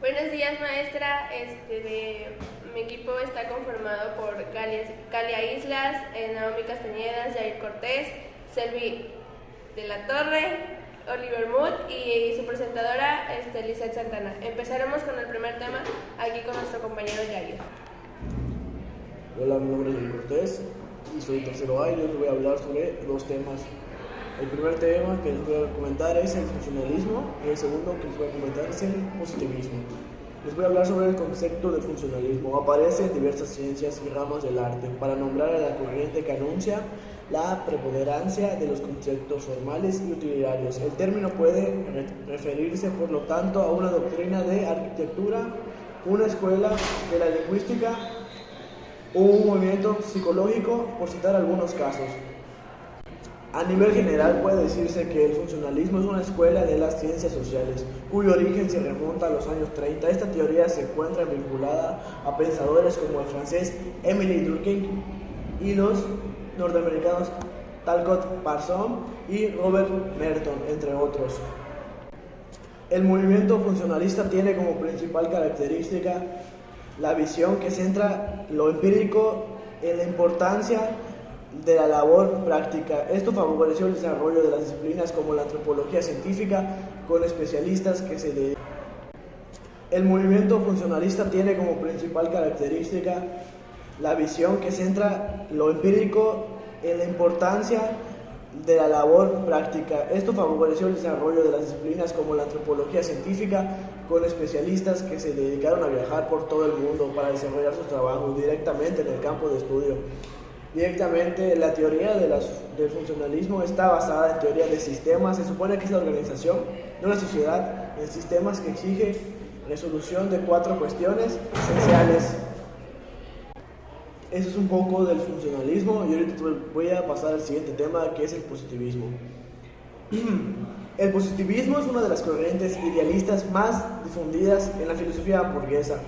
Buenos días, maestra. Mi equipo está conformado por Calia Islas, Naomi Castañeda, Jair Cortés, Selvi de la Torre, Oliver Mood y su presentadora, Lizeth Santana. Empezaremos con el primer tema aquí con nuestro compañero Jair. Hola, mi nombre es Jair Cortés y soy tercero A y yo les voy a hablar sobre dos temas. El primer tema que les voy a comentar es el funcionalismo y el segundo que les voy a comentar es el positivismo. Les voy a hablar sobre el concepto de funcionalismo. Aparece en diversas ciencias y ramas del arte para nombrar a la corriente que anuncia la preponderancia de los conceptos formales y utilitarios. El término puede referirse, por lo tanto, a una doctrina de arquitectura, una escuela de la lingüística o un movimiento psicológico, por citar algunos casos. A nivel general puede decirse que el funcionalismo es una escuela de las ciencias sociales, cuyo origen se remonta a los años 30. Esta teoría se encuentra vinculada a pensadores como el francés Émile Durkheim y los norteamericanos Talcott Parsons y Robert Merton, entre otros. El movimiento funcionalista tiene como principal característica la visión que centra lo empírico en la importancia de la labor práctica. Esto favoreció el desarrollo de las disciplinas como la antropología científica, con especialistas que se dedican. El movimiento funcionalista tiene como principal característica la visión que centra lo empírico en la importancia de la labor práctica. Esto favoreció el desarrollo de las disciplinas como la antropología científica, con especialistas que se dedicaron a viajar por todo el mundo para desarrollar sus trabajos directamente en el campo de estudio. Directamente, la teoría del funcionalismo está basada en teoría de sistemas. Se supone que es la organización de una sociedad en sistemas que exige resolución de 4 cuestiones esenciales. Eso es un poco del funcionalismo y ahorita voy a pasar al siguiente tema, que es el positivismo. El positivismo es una de las corrientes idealistas más difundidas en la filosofía burguesa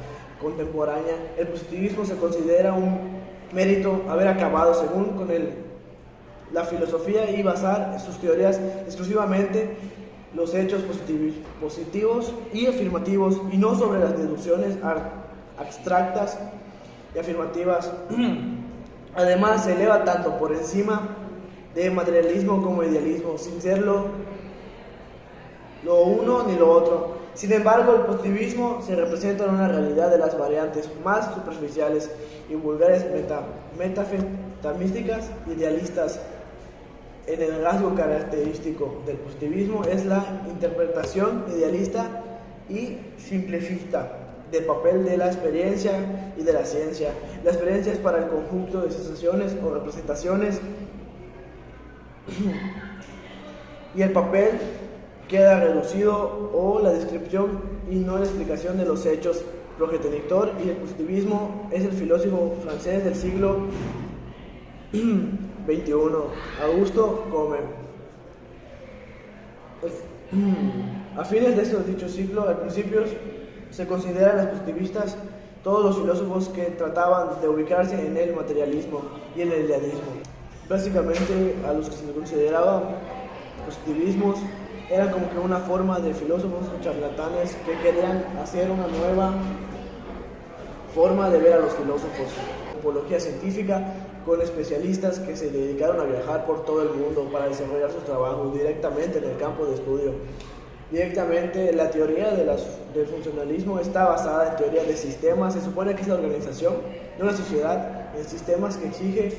contemporánea. El positivismo se considera un mérito haber acabado según con la filosofía y basar sus teorías exclusivamente los hechos positivos y afirmativos y no sobre las deducciones abstractas y afirmativas. Además, se eleva tanto por encima de materialismo como idealismo, sin ser lo uno ni lo otro. Sin embargo, el positivismo se representa en una realidad de las variantes más superficiales y vulgares metafísicas idealistas. En el rasgo característico del positivismo es la interpretación idealista y simplista del papel de la experiencia y de la ciencia. La experiencia es para el conjunto de sensaciones o representaciones y el papel queda reducido o la descripción y no la explicación de los hechos. Progenitor y el positivismo es el filósofo francés del siglo XXI, Augusto Comte. A fines de este dicho siglo, al principio se consideran los positivistas todos los filósofos que trataban de ubicarse en el materialismo y en el idealismo. Básicamente, a los que se consideraban positivismos era como que una forma de filósofos o charlatanes que querían hacer una nueva forma de ver a los filósofos. Antropología científica, con especialistas que se dedicaron a viajar por todo el mundo para desarrollar sus trabajos directamente en el campo de estudio. Directamente, la teoría del funcionalismo está basada en teoría de sistemas. Se supone que es la organización de una sociedad en sistemas que exige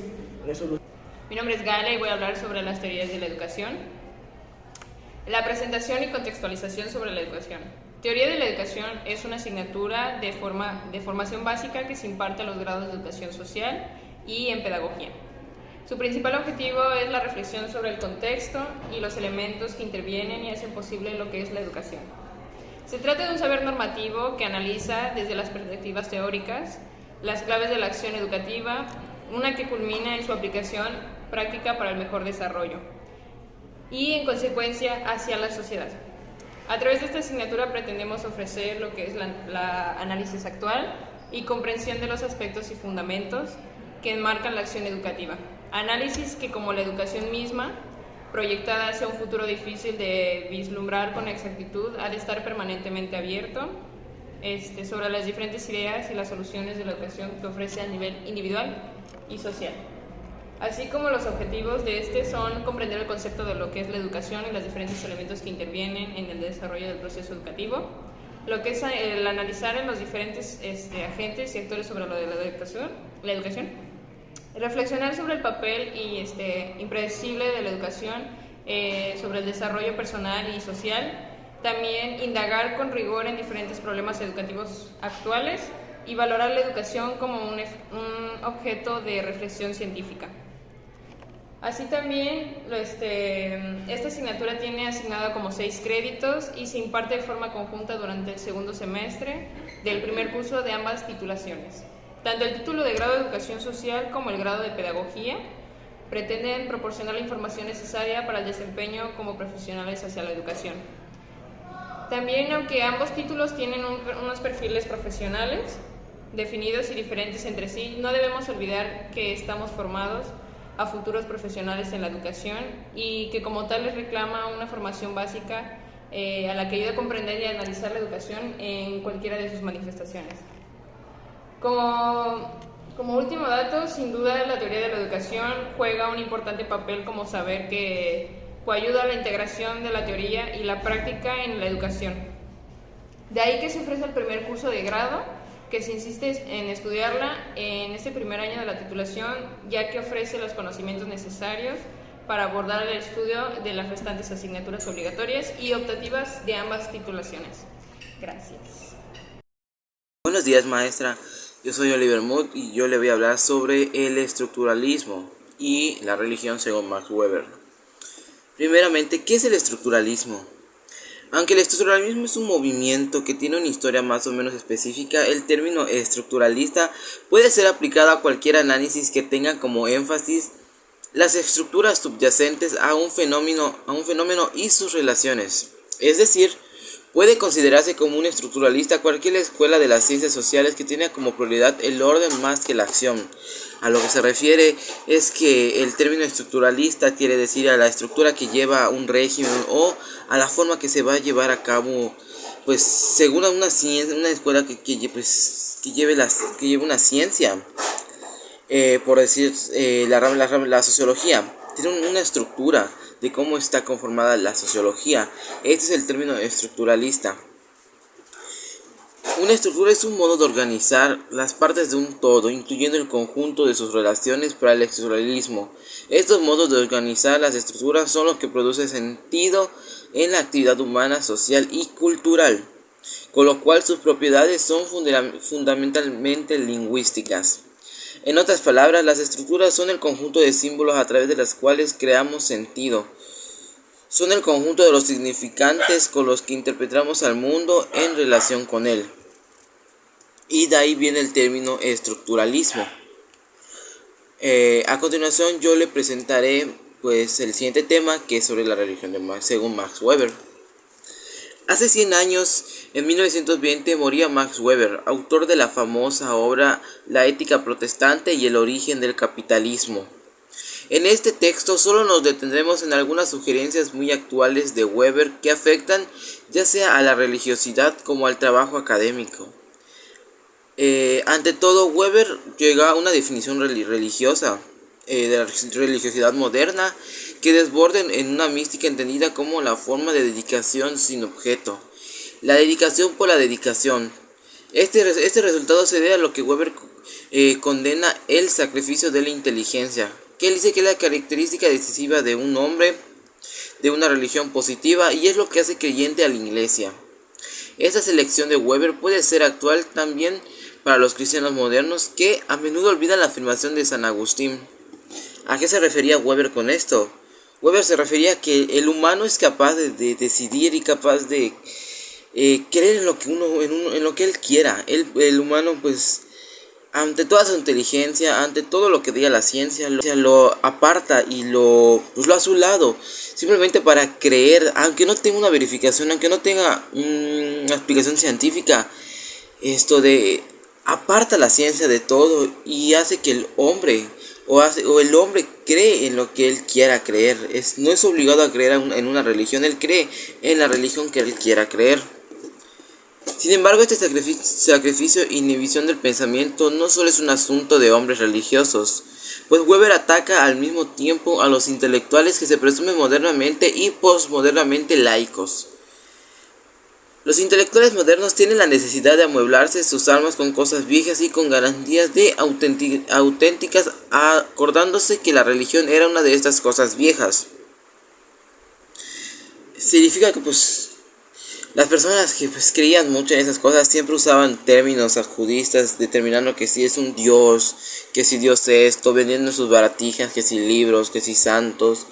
resolución. Mi nombre es Gala y voy a hablar sobre las teorías de la educación. La presentación y contextualización sobre la educación. Teoría de la educación es una asignatura de formación básica que se imparte a los grados de educación social y en pedagogía. Su principal objetivo es la reflexión sobre el contexto y los elementos que intervienen y hacen posible lo que es la educación. Se trata de un saber normativo que analiza desde las perspectivas teóricas las claves de la acción educativa, una que culmina en su aplicación práctica para el mejor desarrollo y, en consecuencia, hacia la sociedad. A través de esta asignatura pretendemos ofrecer lo que es la análisis actual y comprensión de los aspectos y fundamentos que enmarcan la acción educativa. Análisis que, como la educación misma, proyectada hacia un futuro difícil de vislumbrar con exactitud, ha de estar permanentemente abierto sobre las diferentes ideas y las soluciones de la educación que ofrece a nivel individual y social. Así como los objetivos de son comprender el concepto de lo que es la educación y los diferentes elementos que intervienen en el desarrollo del proceso educativo, lo que es el analizar en los diferentes agentes y actores sobre lo de la educación, reflexionar sobre el papel impredecible de la educación sobre el desarrollo personal y social, también indagar con rigor en diferentes problemas educativos actuales y valorar la educación como un objeto de reflexión científica. Así también, esta asignatura tiene asignada como 6 créditos y se imparte de forma conjunta durante el segundo semestre del primer curso de ambas titulaciones. Tanto el título de grado de Educación Social como el grado de Pedagogía pretenden proporcionar la información necesaria para el desempeño como profesionales hacia la educación. También, aunque ambos títulos tienen unos perfiles profesionales definidos y diferentes entre sí, no debemos olvidar que estamos formados a futuros profesionales en la educación y que como tal les reclama una formación básica a la que ayuda a comprender y a analizar la educación en cualquiera de sus manifestaciones. Como último dato, sin duda la teoría de la educación juega un importante papel como saber que coayuda a la integración de la teoría y la práctica en la educación. De ahí que se ofrece el primer curso de grado, que se insiste en estudiarla en este primer año de la titulación, ya que ofrece los conocimientos necesarios para abordar el estudio de las restantes asignaturas obligatorias y optativas de ambas titulaciones. Gracias. Buenos días, maestra. Yo soy Oliver Mood y yo le voy a hablar sobre el estructuralismo y la religión según Max Weber. Primeramente, ¿qué es el estructuralismo? Aunque el estructuralismo es un movimiento que tiene una historia más o menos específica, el término estructuralista puede ser aplicado a cualquier análisis que tenga como énfasis las estructuras subyacentes a un fenómeno y sus relaciones. Es decir, puede considerarse como un estructuralista cualquier escuela de las ciencias sociales que tiene como prioridad el orden más que la acción. A lo que se refiere es que el término estructuralista quiere decir a la estructura que lleva un régimen o a la forma que se va a llevar a cabo, pues según una escuela que lleve una ciencia, por decir la sociología. Tiene una estructura de cómo está conformada la sociología. Este es el término estructuralista. Una estructura es un modo de organizar las partes de un todo, incluyendo el conjunto de sus relaciones para el estructuralismo. Estos modos de organizar las estructuras son los que producen sentido en la actividad humana, social y cultural, con lo cual sus propiedades son fundamentalmente lingüísticas. En otras palabras, las estructuras son el conjunto de símbolos a través de las cuales creamos sentido. Son el conjunto de los significantes con los que interpretamos al mundo en relación con él. Y de ahí viene el término estructuralismo. A continuación yo le presentaré pues el siguiente tema, que es sobre la religión según Max Weber. Hace 100 años, en 1920, moría Max Weber, autor de la famosa obra La ética protestante y el origen del capitalismo. En este texto solo nos detendremos en algunas sugerencias muy actuales de Weber que afectan ya sea a la religiosidad como al trabajo académico. Ante todo, Weber llega a una definición religiosa de la religiosidad moderna que desborda en una mística entendida como la forma de dedicación sin objeto, la dedicación por la dedicación. Este resultado se debe a lo que Weber condena el sacrificio de la inteligencia, que él dice que es la característica decisiva de un hombre de una religión positiva y es lo que hace creyente a la iglesia. Esta selección de Weber puede ser actual también para los cristianos modernos que a menudo olvidan la afirmación de San Agustín. ¿A qué se refería Weber con esto? Weber se refería a que el humano es capaz de decidir y capaz de creer en lo que él quiera. El humano, pues, ante toda su inteligencia, ante todo lo que diga la ciencia, lo aparta y lo hace a su lado, simplemente para creer, aunque no tenga una verificación, aunque no tenga una explicación científica. Aparta la ciencia de todo y hace que el hombre cree en lo que él quiera creer. No es obligado a creer en una religión, él cree en la religión que él quiera creer. Sin embargo, este sacrificio e inhibición del pensamiento no solo es un asunto de hombres religiosos, pues Weber ataca al mismo tiempo a los intelectuales que se presumen modernamente y posmodernamente laicos. Los intelectuales modernos tienen la necesidad de amueblarse sus almas con cosas viejas y con garantías de auténticas, acordándose que la religión era una de estas cosas viejas. Significa que las personas que creían mucho en esas cosas siempre usaban términos ajudistas, determinando que si es un dios, que si Dios es esto, vendiendo sus baratijas, que si libros, que si santos.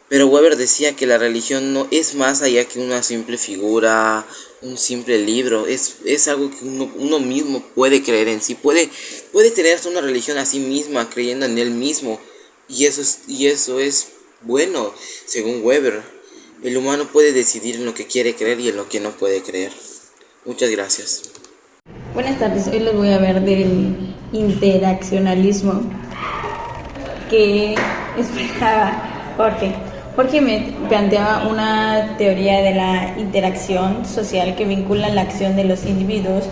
Pero Weber decía que la religión no es más allá que una simple figura, un simple libro, es algo que uno mismo puede creer en sí, puede tener una religión a sí misma, creyendo en él mismo, y eso es bueno, según Weber. El humano puede decidir en lo que quiere creer y en lo que no puede creer. Muchas gracias. Buenas tardes, hoy les voy a hablar del interaccionalismo que explicaba Jorge. Jorge me planteaba una teoría de la interacción social que vincula la acción de los individuos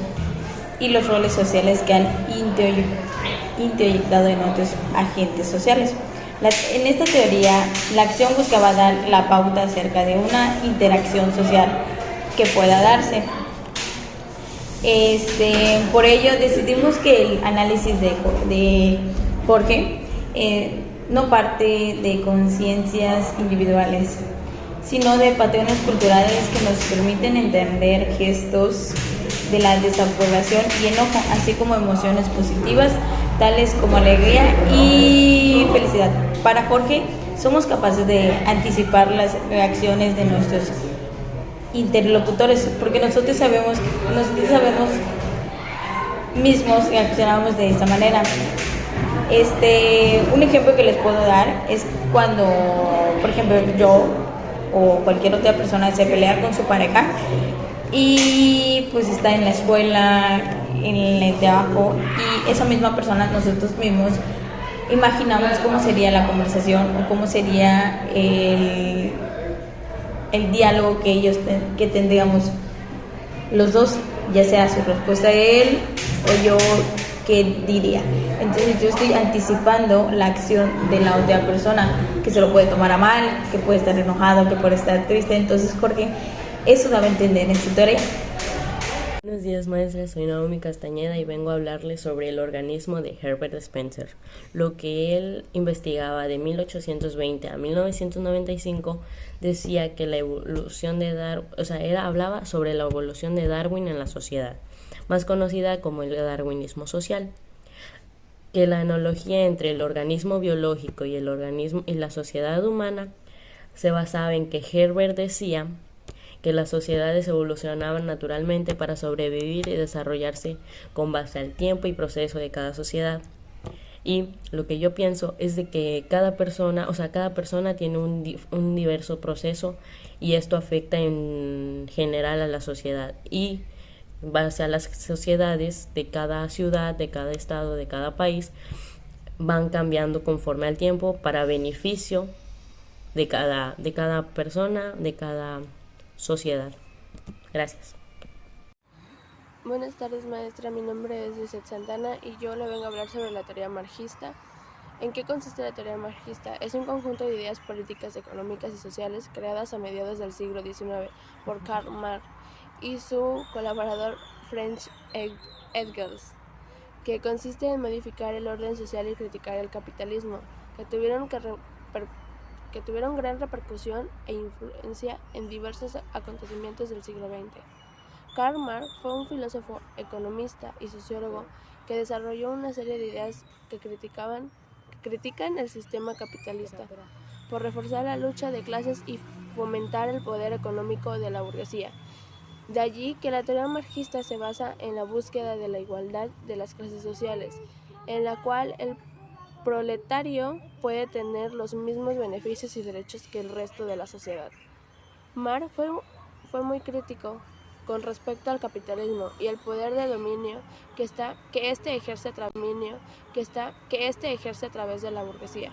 y los roles sociales que han introyectado en otros agentes sociales. En esta teoría, la acción buscaba dar la pauta acerca de una interacción social que pueda darse. Por ello, decidimos que el análisis de Jorge no parte de conciencias individuales, sino de patrones culturales que nos permiten entender gestos de la desaprobación y enojo, así como emociones positivas, tales como alegría y felicidad. Para Jorge, somos capaces de anticipar las reacciones de nuestros interlocutores, porque nosotros sabemos mismos reaccionamos de esta manera. Un ejemplo que les puedo dar es cuando, por ejemplo, yo o cualquier otra persona se pelea con su pareja y pues está en la escuela, en el trabajo, y esa misma persona, nosotros mismos imaginamos cómo sería la conversación o cómo sería el diálogo que tendríamos los dos, ya sea su respuesta a él o yo qué diría. Entonces yo estoy anticipando la acción de la otra persona, que se lo puede tomar a mal, que puede estar enojado, que puede estar triste. Entonces Jorge, eso daba a entender en esta historia. Buenos días, maestra, soy Naomi Castañeda y vengo a hablarles sobre el organismo de Herbert Spencer. Lo que él investigaba de 1820 a 1995 decía que la evolución de hablaba sobre la evolución de Darwin en la sociedad, más conocida como el darwinismo social. Que la analogía entre el organismo biológico y la sociedad humana se basaba en que Herbert decía que las sociedades evolucionaban naturalmente para sobrevivir y desarrollarse con base al tiempo y proceso de cada sociedad. Y lo que yo pienso es de que cada persona tiene un diverso proceso, y esto afecta en general a la sociedad, y base a las sociedades de cada ciudad, de cada estado, de cada país, van cambiando conforme al tiempo para beneficio de cada persona, de cada sociedad. Gracias. Buenas tardes, maestra. Mi nombre es Lizeth Santana y yo le vengo a hablar sobre la teoría marxista. ¿En qué consiste la teoría marxista? Es un conjunto de ideas políticas, económicas y sociales creadas a mediados del siglo XIX por Karl Marx y su colaborador Friedrich Engels, que consiste en modificar el orden social y criticar el capitalismo, que tuvieron gran repercusión e influencia en diversos acontecimientos del siglo XX. Karl Marx fue un filósofo, economista y sociólogo que desarrolló una serie de ideas que critican el sistema capitalista por reforzar la lucha de clases y fomentar el poder económico de la burguesía. De allí que la teoría marxista se basa en la búsqueda de la igualdad de las clases sociales, en la cual el proletario puede tener los mismos beneficios y derechos que el resto de la sociedad. Marx fue muy crítico con respecto al capitalismo y el poder de dominio que éste ejerce a través de la burguesía,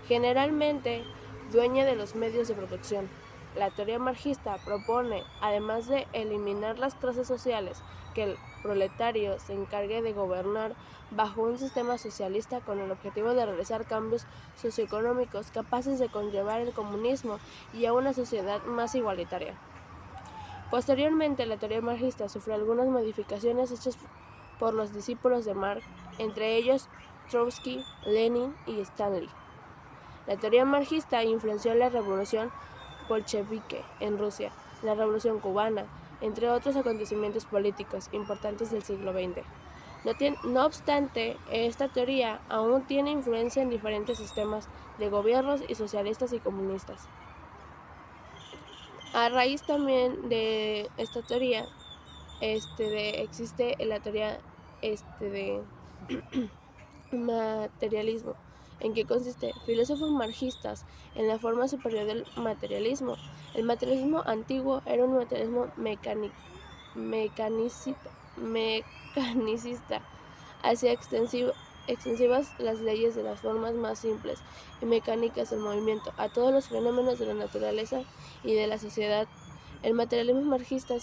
generalmente dueña de los medios de producción. La teoría marxista propone, además de eliminar las clases sociales, que el proletario se encargue de gobernar bajo un sistema socialista con el objetivo de realizar cambios socioeconómicos capaces de conllevar el comunismo y a una sociedad más igualitaria. Posteriormente, la teoría marxista sufrió algunas modificaciones hechas por los discípulos de Marx, entre ellos Trotsky, Lenin y Stalin. La teoría marxista influenció la revolución bolchevique en Rusia, la revolución cubana, entre otros acontecimientos políticos importantes del siglo XX. No obstante, esta teoría aún tiene influencia en diferentes sistemas de gobiernos y socialistas y comunistas. A raíz también de esta teoría, existe la teoría de materialismo. ¿En qué consiste? Filósofos marxistas en la forma superior del materialismo. El materialismo antiguo era un materialismo mecanicista, hacía extensivas las leyes de las formas más simples y mecánicas del movimiento a todos los fenómenos de la naturaleza y de la sociedad. El materialismo marxista